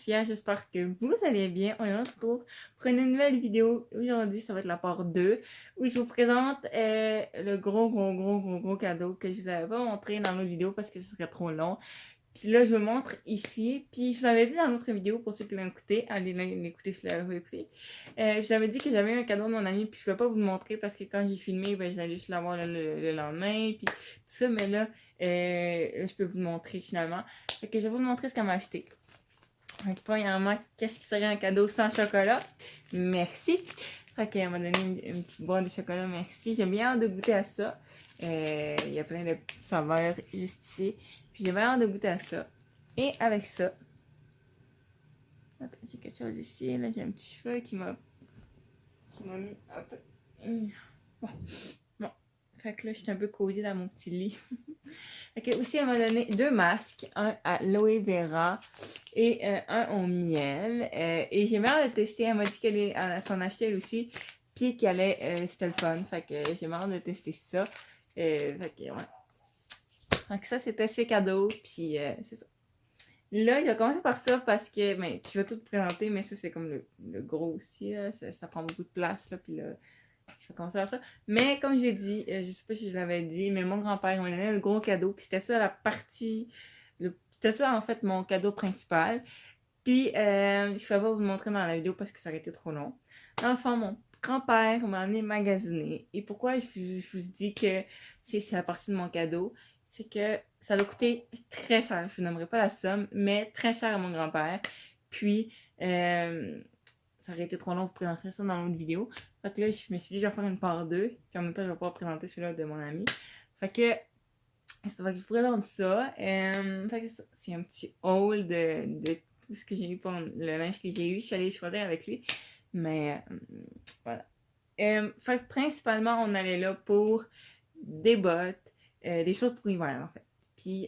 Lucia, j'espère que vous allez bien. On se retrouve pour une nouvelle vidéo. Aujourd'hui, ça va être la part 2 où je vous présente le gros cadeau que je vous avais pas montré dans l'autre vidéo parce que ce serait trop long. Puis là, je vous montre ici. Puis je vous avais dit dans l'autre vidéo, pour ceux qui l'ont écouté, allez l'écouter si vous l'écoutez. Je vous avais dit que j'avais eu un cadeau de mon ami, puis je ne vais pas vous le montrer parce que quand j'ai filmé, ben, j'allais juste l'avoir le lendemain, puis tout ça. Mais là, je peux vous le montrer finalement. Fait que je vais vous montrer ce qu'elle m'a acheté. Donc, premièrement, qu'est-ce qui serait un cadeau sans chocolat? Merci. Fait qu'elle m'a donné une petite boîte de chocolat, merci. J'ai bien hâte de goûter à ça. Il y a plein de petites saveurs juste ici. Puis j'ai bien hâte de goûter à ça. Et avec ça, attends, j'ai quelque chose ici. Là, j'ai un petit cheveu qui m'a mis un peu. Bon. Fait que là, je suis un peu cosy dans mon petit lit. Fait que aussi, elle m'a donné 2 masques. Un à l'aloe vera et un au miel. Et j'ai hâte de tester. Elle m'a dit qu'elle s'en achetait elle aussi. Puis qu'elle allait, c'était le fun. Fait que j'ai hâte de tester ça. Fait que, ouais. Donc ça, c'était ses cadeaux, puis c'est ça. Là, je vais commencer par ça parce que, ben, je vais tout présenter, mais ça, c'est comme le gros aussi, là. Ça prend beaucoup de place, là, puis là, je vais commencer par ça. Mais comme j'ai dit, je sais pas si je l'avais dit, mais mon grand-père m'a donné le gros cadeau, puis c'était ça la partie, c'était ça, en fait, mon cadeau principal. Puis, je ne vais pas vous le montrer dans la vidéo parce que ça aurait été trop long. Dans le fond, mon grand-père m'a amené magasiner. Et pourquoi je vous dis que c'est la partie de mon cadeau? C'est que ça l'a coûté très cher. Je vous nommerai pas la somme, mais très cher à mon grand-père. Puis, ça aurait été trop long de vous présenter ça dans l'autre vidéo. Fait que là, je me suis dit, je vais faire une part 2. Puis en même temps, je vais pouvoir présenter celui-là de mon ami. Fait que je vous présente ça. Fait que c'est un petit haul de tout ce que j'ai eu pour le linge que j'ai eu. Je suis allée choisir avec lui. Mais voilà. Fait que principalement, on allait là pour des bottes, des choses pour hiver en fait. Puis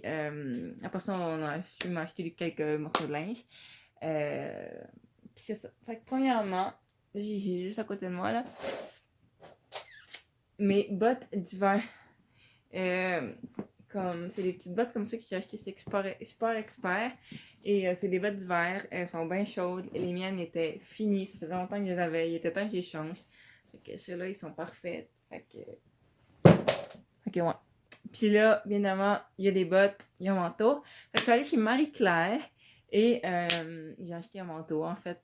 après ça, je m'a acheté quelques morceaux de linge. Puis c'est ça. Fait que premièrement, j'ai juste à côté de moi là mes bottes d'hiver. Comme c'est des petites bottes comme ça que j'ai acheté chez Sport Expert. Et c'est des bottes d'hiver. Elles sont bien chaudes. Les miennes étaient finies. Ça faisait longtemps que je les avais. Il était temps que je les change. Fait que ceux-là, ils sont parfaits. Fait que ouais. Puis là, bien évidemment, il y a des bottes, il y a un manteau. Fait que je suis allée chez Marie-Claire. Et j'ai acheté un manteau, en fait.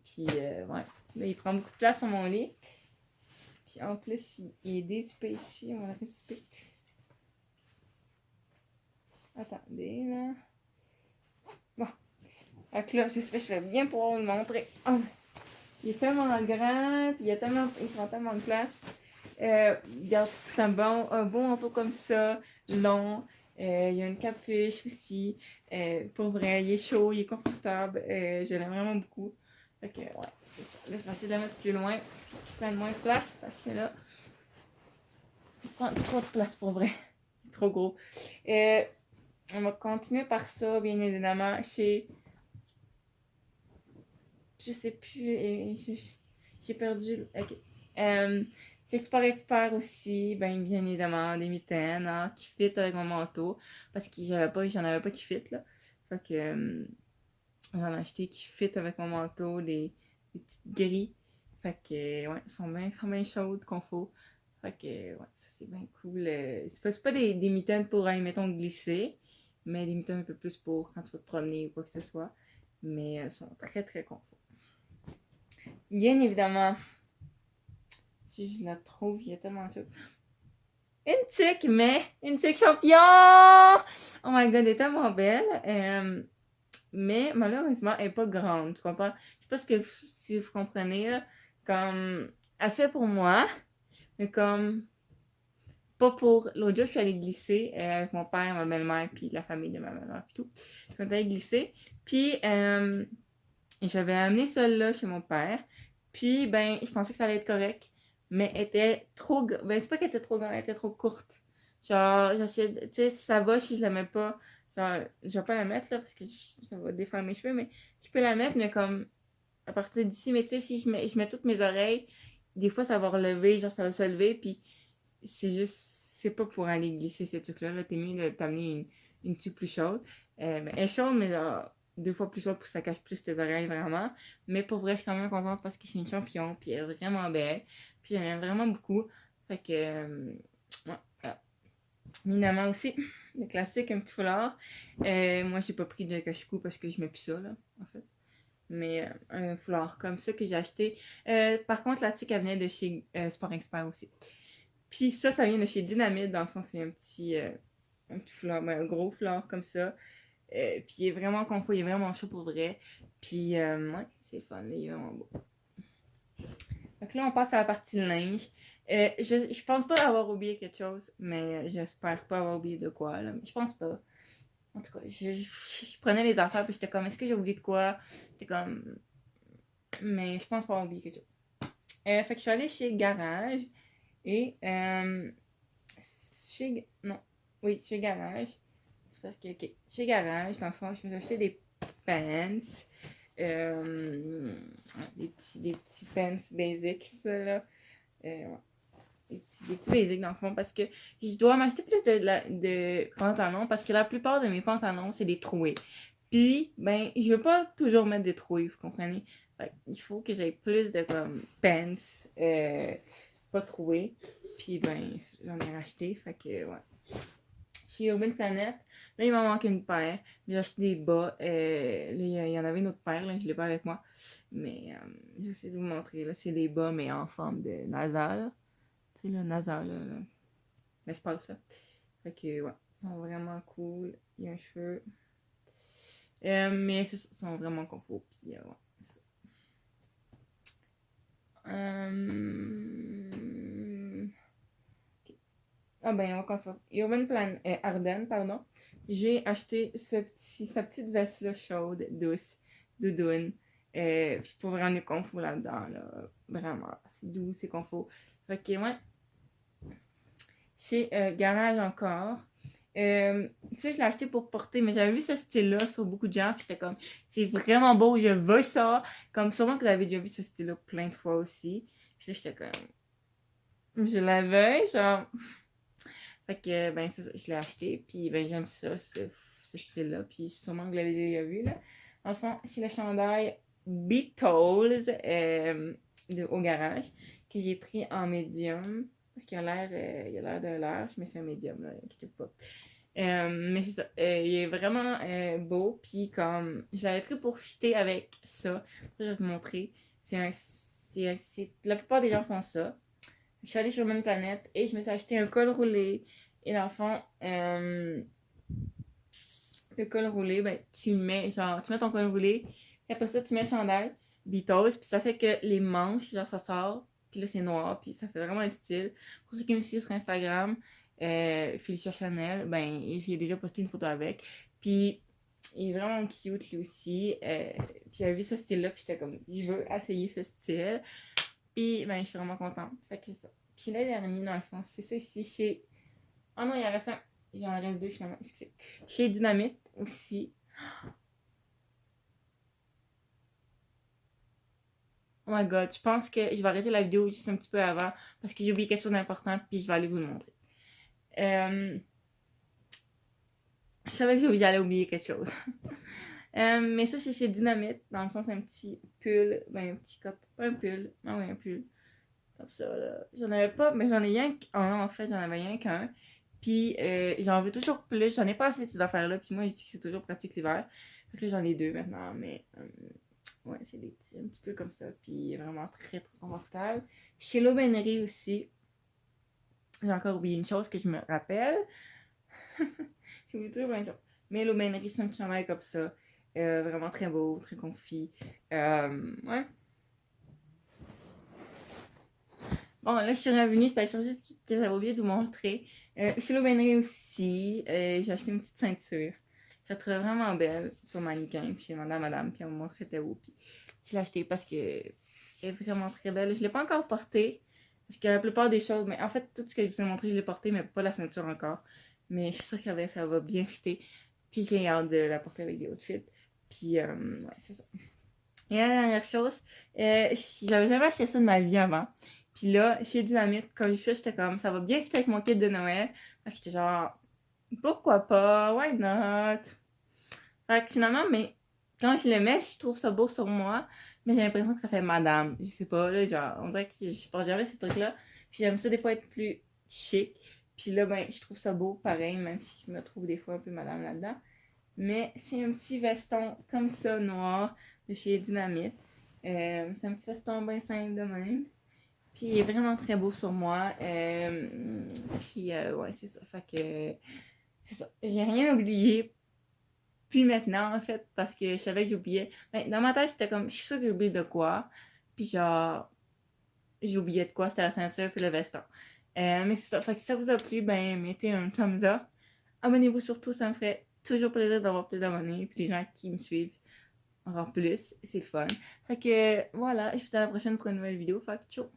Puis, ouais. Là, il prend beaucoup de place sur mon lit. Puis en plus, il est dézipé ici. On va le réziper. Attendez, là. Bon. Donc là, j'espère que je vais bien pouvoir vous le montrer. Oh. Il est tellement grand, puis il prend tellement de place. Regarde, c'est un bon manteau comme ça, long. Il y a une capuche aussi. Pour vrai, il est chaud, il est confortable. Je l'aime vraiment beaucoup. Fait que, ouais, c'est ça. Là, je vais essayer de la mettre plus loin, qu'il prenne moins de place, parce que là, il prend trop de place pour vrai. Il est trop gros. On va continuer par ça, bien évidemment, chez... Je sais plus, j'ai perdu... Ok. C'est que tu récupérer aussi, ben, bien évidemment, des mitaines hein, qui fit avec mon manteau. Parce que j'en avais pas qui fit, là. Fait que j'en ai acheté qui fit avec mon manteau, des petites grilles. Fait que, ouais, elles sont bien chaudes, confort. Fait que, ouais, ça c'est bien cool. C'est pas des mitaines pour, mettons, glisser, mais des mitaines un peu plus pour quand tu vas te promener ou quoi que ce soit. Mais elles sont très, très confort. Bien évidemment, si je la trouve, il y a tellement de choses. Une tuque champion! Oh my god, elle est tellement belle. Mais malheureusement, elle est pas grande, tu comprends? Je sais pas si vous comprenez, là. Comme, elle fait pour moi, mais comme, pas pour... L'autre jour, je suis allée glisser avec mon père, ma belle-mère, puis la famille de ma belle-mère, puis tout. Je suis allée glisser. Puis, j'avais amené celle-là chez mon père. Puis, ben, je pensais que ça allait être correct. Mais elle était trop... Ben, c'est pas qu'elle était trop grande, elle était trop courte. Genre, j'essayais... Tu sais, ça va si je la mets pas... Genre, je vais pas la mettre, là, parce que ça va défaire mes cheveux, mais je peux la mettre, mais comme... À partir d'ici, mais tu sais, si je mets toutes mes oreilles, des fois, ça va relever, genre, ça va se lever, puis c'est juste... C'est pas pour aller glisser ces trucs-là, là. T'es mieux de t'amener une tuque plus chaude. Mais elle est chaude, mais genre... 2 fois plus haut pour que ça cache plus tes oreilles, vraiment. Mais pour vrai, je suis quand même contente parce que je suis une champion, puis elle est vraiment belle. Puis j'aime vraiment beaucoup. Fait que, ouais, voilà. Évidemment aussi, le classique, un petit foulard. Moi, j'ai pas pris de cache-cou parce que je mets plus ça, là, en fait. Mais un foulard comme ça que j'ai acheté. Par contre, la tique, elle venait de chez Sport Expert aussi. Puis ça vient de chez Dynamite. Dans le fond, c'est un petit foulard, un gros foulard comme ça. Puis il est vraiment confort, il est vraiment chaud pour vrai. Puis ouais, c'est fun, il est vraiment beau. Donc là, on passe à la partie de linge. Je pense pas avoir oublié quelque chose, mais j'espère pas avoir oublié de quoi, là. Mais je pense pas. En tout cas, je prenais les affaires, puis j'étais comme, est-ce que j'ai oublié de quoi? J'étais comme, mais je pense pas avoir oublié quelque chose. Fait que je suis allée chez Garage, et non, oui, chez Garage. C'est parce que, ok, chez Garage, dans le fond, je me suis acheté des pants. Des petits pants basics, là. Ouais. Des petits basics dans le fond parce que je dois m'acheter plus de pantalons parce que la plupart de mes pantalons c'est des troués. Puis, ben, je veux pas toujours mettre des troués, vous comprenez? Fait, il faut que j'aie plus de comme pants, pas troués. Puis, ben, j'en ai racheté, fait que, ouais. Chez Urban Planet, là, il m'en manque une paire. J'ai acheté des bas. Là, il y en avait une autre paire, là, je l'ai pas avec moi. Mais, j'essaie de vous montrer, là, c'est des bas, mais en forme de NASA, là. Tu sais, le NASA, là, l'espace, là. Fait que, ouais, ils sont vraiment cool. Il y a un cheveu. Mais ils sont vraiment confort. Puis, ouais, c'est ça. Ah ben, on va continuer. Urban Plan Ardennes, pardon. J'ai acheté sa petite veste-là chaude, douce, doudoune. Puis pour vraiment le confort là-dedans, là. Vraiment, c'est doux, c'est confort. Fait que, ouais, chez Garage encore. Ça, je l'ai acheté pour porter, mais j'avais vu ce style-là sur beaucoup de gens, puis j'étais comme, c'est vraiment beau, je veux ça. Comme sûrement que vous avez déjà vu ce style-là plein de fois aussi. Puis là, j'étais comme, je l'avais, genre. Fait que, ben, c'est ça, je l'ai acheté, puis ben, j'aime ça, ce style-là, puis sûrement que vous l'avez déjà vu, là. Dans le fond, c'est le chandail Beatles au garage, que j'ai pris en médium. Parce qu'il a l'air de large, mais c'est un médium, là, inquiétez pas. Mais c'est ça, il est vraiment beau, puis comme, je l'avais pris pour fitter avec ça. Je vais te montrer. La plupart des gens font ça. Je suis allée sur Urban Planet et je me suis acheté un col roulé. Et dans le fond, le col roulé, ben, tu mets ton col roulé, et après ça, tu mets le chandail, Beatles, puis ça fait que les manches, genre, ça sort, puis là, c'est noir, puis ça fait vraiment un style. Pour ceux qui me suivent sur Instagram, Felicia Chanel, ben, j'ai déjà posté une photo avec, puis il est vraiment cute, lui aussi. Puis j'avais vu ce style-là, puis j'étais comme, je veux essayer ce style. Puis, ben, je suis vraiment contente. Fait que c'est ça. Puis le dernier, dans le fond, c'est ça ici chez... Oh non, il en reste un. J'en reste deux finalement, excusez. Chez Dynamite aussi. Oh my god, je pense que je vais arrêter la vidéo juste un petit peu avant parce que j'ai oublié quelque chose d'important puis je vais aller vous le montrer. Je savais que j'allais oublier quelque chose. Mais ça, c'est chez Dynamite. Dans le fond, c'est un petit pull. Ben, un petit coton. Pas un pull. Non, oui, un pull. Comme ça, là. J'en avais pas, mais j'en ai rien qu'un. En fait, j'en avais rien qu'un. Puis, j'en veux toujours plus. J'en ai pas assez de ces affaires-là. Puis moi, je dis que c'est toujours pratique l'hiver. Fait que là, j'en ai deux maintenant. Mais, ouais, c'est des petits, un petit peu comme ça. Puis, vraiment très, très confortable. Chez l'Aubainerie aussi. J'ai encore oublié une chose que je me rappelle. J'ai oublié toujours plein de choses. Mais l'Aubainerie, c'est un petit chandail comme ça. Vraiment très beau, très confit. Ouais. Bon, là, je suis revenue. C'était la chose que j'avais oublié de vous montrer. Chez l'Aubainerie aussi, j'ai acheté une petite ceinture. Je la trouvais vraiment belle sur mannequin. Puis j'ai demandé à madame, puis elle m'a montré était où. Puis je l'ai achetée parce que elle est vraiment très belle. Je ne l'ai pas encore portée. Parce que la plupart des choses, mais en fait, tout ce que je vous ai montré, je l'ai porté, mais pas la ceinture encore. Mais je suis sûre qu'avec ça va bien fitter. Puis j'ai hâte de la porter avec des outfits. Puis, ouais, c'est ça. Et la dernière chose, j'avais jamais acheté ça de ma vie avant. Puis là, chez Dynamite, quand j'ai fait, j'étais comme, ça va bien fitter avec mon kit de Noël. Fait que j'étais genre, pourquoi pas, why not? Fait que finalement, mais quand je le mets, je trouve ça beau sur moi, mais j'ai l'impression que ça fait madame. Je sais pas, là, genre, on dirait que je porte jamais ces trucs-là. Puis j'aime ça des fois être plus chic. Puis là, ben, je trouve ça beau, pareil, même si je me trouve des fois un peu madame là-dedans. Mais c'est un petit veston comme ça, noir, de chez Dynamite. C'est un petit veston bien simple de même. Puis il est vraiment très beau sur moi. Puis ouais, c'est ça. Fait que c'est ça. J'ai rien oublié. Puis maintenant, en fait, parce que je savais que j'oubliais. Ben, dans ma tête, j'étais comme, je suis sûre que j'ai oublié de quoi. Puis genre, j'oubliais de quoi, c'était la ceinture puis le veston. Mais c'est ça. Fait que si ça vous a plu, ben, mettez un thumbs up. Abonnez-vous surtout, ça me ferait toujours plaisir d'avoir plus d'abonnés. Puis les gens qui me suivent encore plus, c'est le fun. Fait que voilà, je vous dis à la prochaine pour une nouvelle vidéo. Fait que ciao!